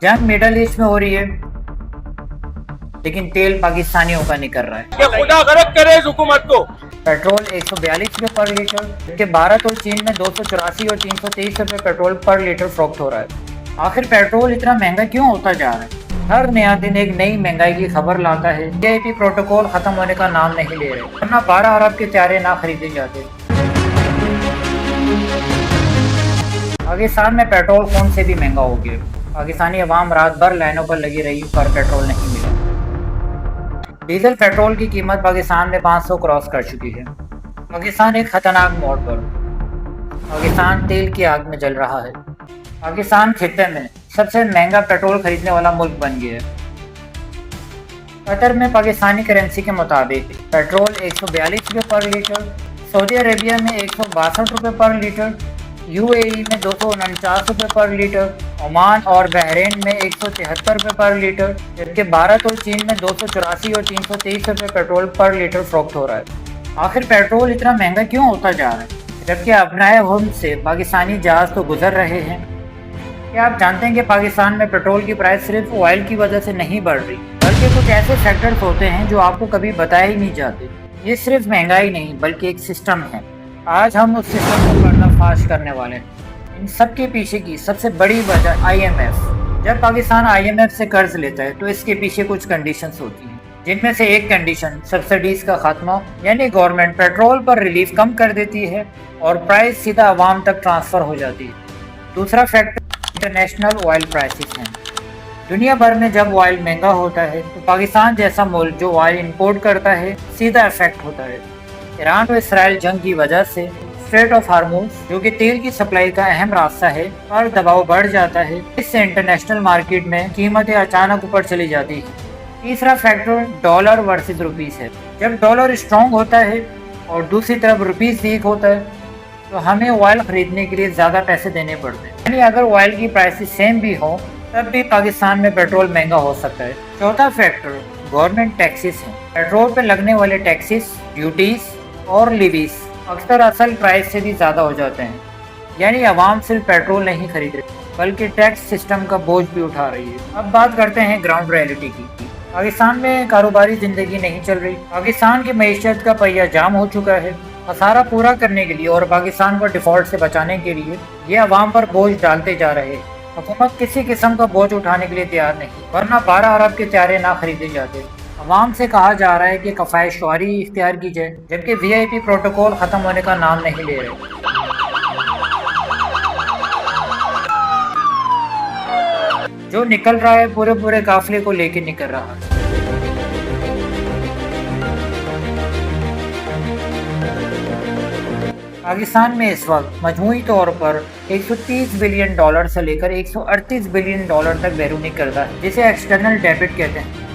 जंग middle east में हो रही है, लेकिन तेल पाकिस्तानियों का निकल रहा है। खुदा गरक करे इस हुकूमत को। पेट्रोल 142 रुपये पर लीटर, जबकि भारत और चीन में 284 और 323 रुपये पेट्रोल पर लीटर फरोख्त हो रहा है। आखिर पेट्रोल इतना महंगा क्यों होता जा रहा है? हर नया दिन एक नई महंगाई की खबर लाता है। VIP प्रोटोकॉल खत्म होने का नाम नहीं ले रहे, वरना 12 अरब के चारे ना खरीदे जाते। पाकिस्तान में पेट्रोल खून से भी महंगा हो गया। पाकिस्तानी अवाम रात भर लाइनों पर लगी रही पर पेट्रोल नहीं मिला। डीजल पेट्रोल की कीमत पाकिस्तान में 500 क्रॉस कर चुकी है। पाकिस्तान एक खतरनाक मोड़ पर। पाकिस्तान तेल की आग में जल रहा है। पाकिस्तान खित्ते में सबसे महंगा पेट्रोल खरीदने वाला मुल्क बन गया है। कतर में पाकिस्तानी करेंसी के मुताबिक पेट्रोल 142 रुपये पर लीटर, सऊदी अरेबिया में 162 रुपये पर लीटर, UAE में 249 रुपये पर लीटर, ओमान और बहरीन में 173 रुपये पर लीटर, जबकि भारत और चीन में 284 और 323 रुपये पेट्रोल पर लीटर फरोख्त हो रहा है। आखिर पेट्रोल इतना महंगा क्यों होता जा रहा है, जबकि अपनाए हुल्म से पाकिस्तानी जहाज तो गुजर रहे हैं? क्या आप जानते हैं कि पाकिस्तान में पेट्रोल की प्राइस सिर्फ ऑयल की वजह से नहीं बढ़ रही, बल्कि कुछ ऐसे फैक्टर्स होते हैं जो आपको कभी बताए ही नहीं जाते। ये सिर्फ महंगाई नहीं बल्कि एक सिस्टम है। आज हम उस सिस्टम को पर्दाफाश करने वाले हैं। इन सब के पीछे की सबसे बड़ी वजह IMF। जब पाकिस्तान IMF से कर्ज लेता है तो इसके पीछे कुछ कंडीशंस होती हैं, जिनमें से एक कंडीशन सब्सिडीज का खात्मा, यानी गवर्नमेंट पेट्रोल पर रिलीफ कम कर देती है और प्राइस सीधा आवाम तक ट्रांसफर हो जाती है। दूसरा फैक्टर इंटरनेशनल ऑयल प्राइसेस हैं। दुनिया भर में जब ऑयल महंगा होता है तो पाकिस्तान जैसा मुल्क जो ऑयल इंपोर्ट करता है सीधा इफेक्ट होता है। ईरान और इसराइल जंग की वजह से स्ट्रेट ऑफ हार्मूज, जो कि तेल की सप्लाई का अहम रास्ता है, पर दबाव बढ़ जाता है। इससे इंटरनेशनल मार्केट में कीमतें अचानक ऊपर चली जाती है। तीसरा फैक्टर डॉलर वर्सेस रुपीस है। जब डॉलर स्ट्रॉन्ग होता है और दूसरी तरफ रुपीस वीक होता है तो हमें ऑयल खरीदने के लिए ज़्यादा पैसे देने पड़ते हैं। यानी अगर ऑयल की प्राइसेस सेम भी हो तब भी पाकिस्तान में पेट्रोल महंगा हो सकता है। चौथा फैक्टर गवर्नमेंट टैक्सेस हैं। पेट्रोल पर लगने वाले टैक्सेस, ड्यूटीज और लिवीज अक्सर असल प्राइस से भी ज़्यादा हो जाते हैं। यानी आवाम सिर्फ पेट्रोल नहीं खरीद रही बल्कि टैक्स सिस्टम का बोझ भी उठा रही है। अब बात करते हैं ग्राउंड रियलिटी की। पाकिस्तान में कारोबारी ज़िंदगी नहीं चल रही। पाकिस्तान की मईशत का पहिया जाम हो चुका है। खसारा पूरा करने के लिए और पाकिस्तान को डिफॉल्ट से बचाने के लिए ये आवाम पर बोझ डालते जा रहे हैं। हुकूमत किसी किस्म का बोझ उठाने के लिए तैयार नहीं, वरना 12 अरब के चारे ना खरीदे जाते। अवाम से कहा जा रहा है कि कफ़ाए शुआरी इख्तियार की जाए, जबकि VIP प्रोटोकॉल ख़त्म होने का नाम नहीं ले रहे। जो निकल रहा है पूरे पूरे काफिले को लेके निकल रहा है। पाकिस्तान में इस वक्त मजमूई तौर पर 130 बिलियन डॉलर से लेकर 138 बिलियन डॉलर तक बैरूनी कर्जा है, जिसे एक्सटर्नल डेबिट कहते हैं,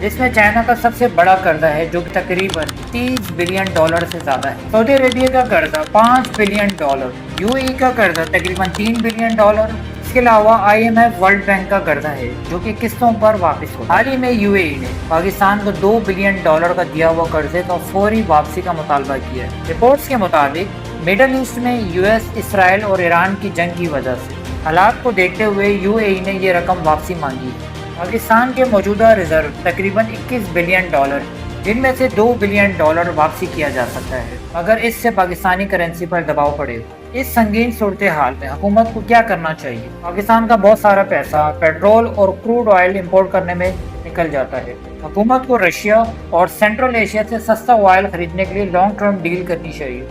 जिसमें चाइना का सबसे बड़ा कर्जा है जो तकरीबन 30 बिलियन डॉलर से ज़्यादा है। सऊदी अरेबिया का कर्जा 5 बिलियन डॉलर, UAE का कर्जा तकरीबन 3 बिलियन डॉलर। इसके अलावा IMF वर्ल्ड बैंक का कर्जा है जो कि किस्तों पर वापस हो। हाल ही में UAE ने पाकिस्तान को 2 बिलियन डॉलर का दिया हुआ कर्जे का फौरी वापसी का मुतालबा किया है। रिपोर्ट्स के मुताबिक मिडल ईस्ट में US, इसराइल और ईरान की जंग की वजह से हालात को देखते हुए UAE ने ये रकम वापसी मांगी है। पाकिस्तान के मौजूदा रिजर्व तकरीबन 21 बिलियन डॉलर, जिनमें से 2 बिलियन डॉलर वापसी किया जा सकता है अगर इससे पाकिस्तानी करेंसी पर दबाव पड़े। इस संगीन सूरत हाल में हुकूमत को क्या करना चाहिए? पाकिस्तान का बहुत सारा पैसा पेट्रोल और क्रूड ऑयल इंपोर्ट करने में निकल जाता है। हुकूमत को रशिया और सेंट्रल एशिया से सस्ता ऑयल खरीदने के लिए लॉन्ग टर्म डील करनी चाहिए।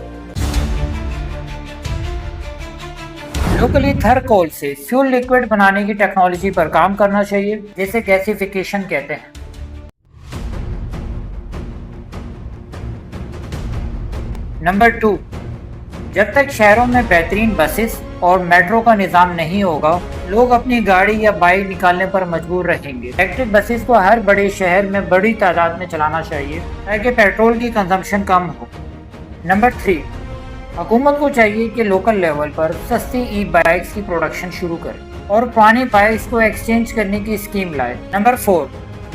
लोकली थर्मोकोल से फ्यूल लिक्विड बनाने की टेक्नोलॉजी पर काम करना चाहिए, जिसे गैसिफिकेशन कहते हैं। नंबर 2, जब तक शहरों में बेहतरीन बसेस और मेट्रो का निज़ाम नहीं होगा, लोग अपनी गाड़ी या बाइक निकालने पर मजबूर रहेंगे। इलेक्ट्रिक बसेस को हर बड़े शहर में बड़ी तादाद में चलाना चाहिए ताकि पेट्रोल की कंजम्पशन कम हो। नंबर 3, हुकूमत को चाहिए कि लोकल लेवल पर सस्ती ई-बाइक्स की प्रोडक्शन शुरू करे और पुरानी बाइक्स को एक्सचेंज करने की स्कीम लाए। नंबर 4,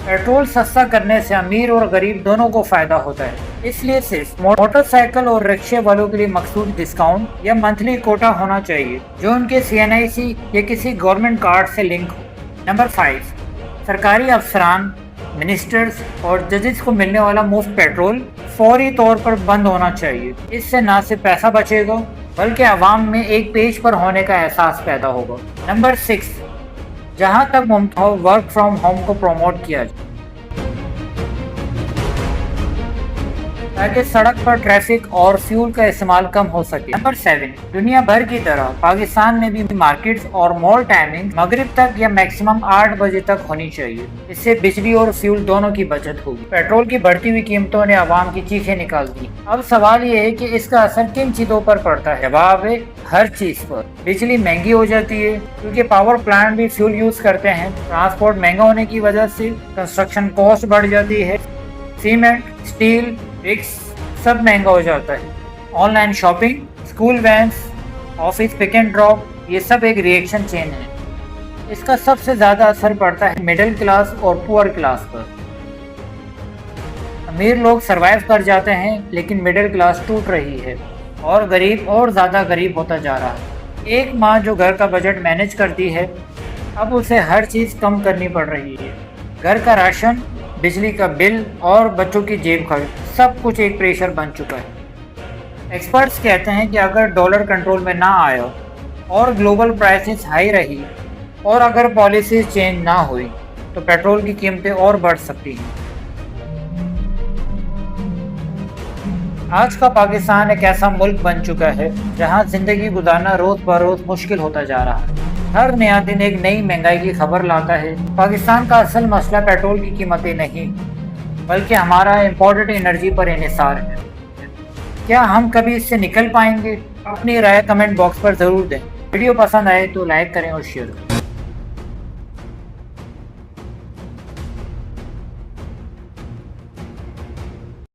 पेट्रोल सस्ता करने से अमीर और गरीब दोनों को फायदा होता है, इसलिए सिर्फ मोटरसाइकिल और रिक्शे वालों के लिए मखसूस डिस्काउंट या मंथली कोटा होना चाहिए जो उनके CNIC या किसी गवर्नमेंट कार्ड से लिंक हो। नंबर 5, सरकारी अफसरान, मिनिस्टर्स और जजेस को मिलने वाला मुफ्त पेट्रोल फौरी तौर पर बंद होना चाहिए। इससे ना सिर्फ पैसा बचेगा बल्कि आवाम में एक पेज पर होने का एहसास पैदा होगा। नंबर 6, जहां तक मुमकिन हो वर्क फ्रॉम होम को प्रमोट किया जाए ताकि सड़क पर ट्रैफिक और फ्यूल का इस्तेमाल कम हो सके। नंबर 7, दुनिया भर की तरह पाकिस्तान में भी मार्केट्स और मॉल टाइमिंग मगरिब तक या मैक्सिमम 8 बजे तक होनी चाहिए। इससे बिजली और फ्यूल दोनों की बचत होगी। पेट्रोल की बढ़ती हुई कीमतों ने आवाम की चीखें निकाल दी। अब सवाल ये है कि इसका असर किन चीजों पर पड़ता है। जवाब है हर चीज पर। बिजली महंगी हो जाती है क्योंकि पावर प्लांट भी फ्यूल यूज करते हैं। ट्रांसपोर्ट महंगा होने की वजह से कंस्ट्रक्शन कॉस्ट बढ़ जाती है। सीमेंट, स्टील, ब्रिक्स सब महंगा हो जाता है। Online shopping, school vans, office pick and drop, ये सब एक रिएक्शन चेन है। इसका सबसे ज़्यादा असर पड़ता है मिडिल क्लास और पुअर क्लास पर। अमीर लोग सरवाइव कर जाते हैं लेकिन मिडिल क्लास टूट रही है और गरीब और ज़्यादा गरीब होता जा रहा है। एक माँ जो घर का बजट मैनेज करती है अब उसे हर चीज़ कम करनी पड़ रही है। घर का राशन, बिजली का बिल और बच्चों की जेब खर्च, सब कुछ एक प्रेशर बन चुका है। एक्सपर्ट्स कहते हैं कि अगर डॉलर कंट्रोल में ना आया और ग्लोबल प्राइसेस हाई रही और अगर पॉलिसीज चेंज ना हुई तो पेट्रोल की कीमतें और बढ़ सकती हैं। आज का पाकिस्तान एक ऐसा मुल्क बन चुका है जहां जिंदगी गुजारना रोज बरोज मुश्किल होता जा रहा है। हर नया दिन एक नई महंगाई की खबर लाता है। पाकिस्तान का असल मसला पेट्रोल की कीमतें नहीं बल्कि हमारा इम्पोर्टेड एनर्जी पर इन्हिसार है। क्या हम कभी इससे निकल पाएंगे? अपनी राय कमेंट बॉक्स पर ज़रूर दें। वीडियो पसंद आए तो लाइक करें और शेयर करें।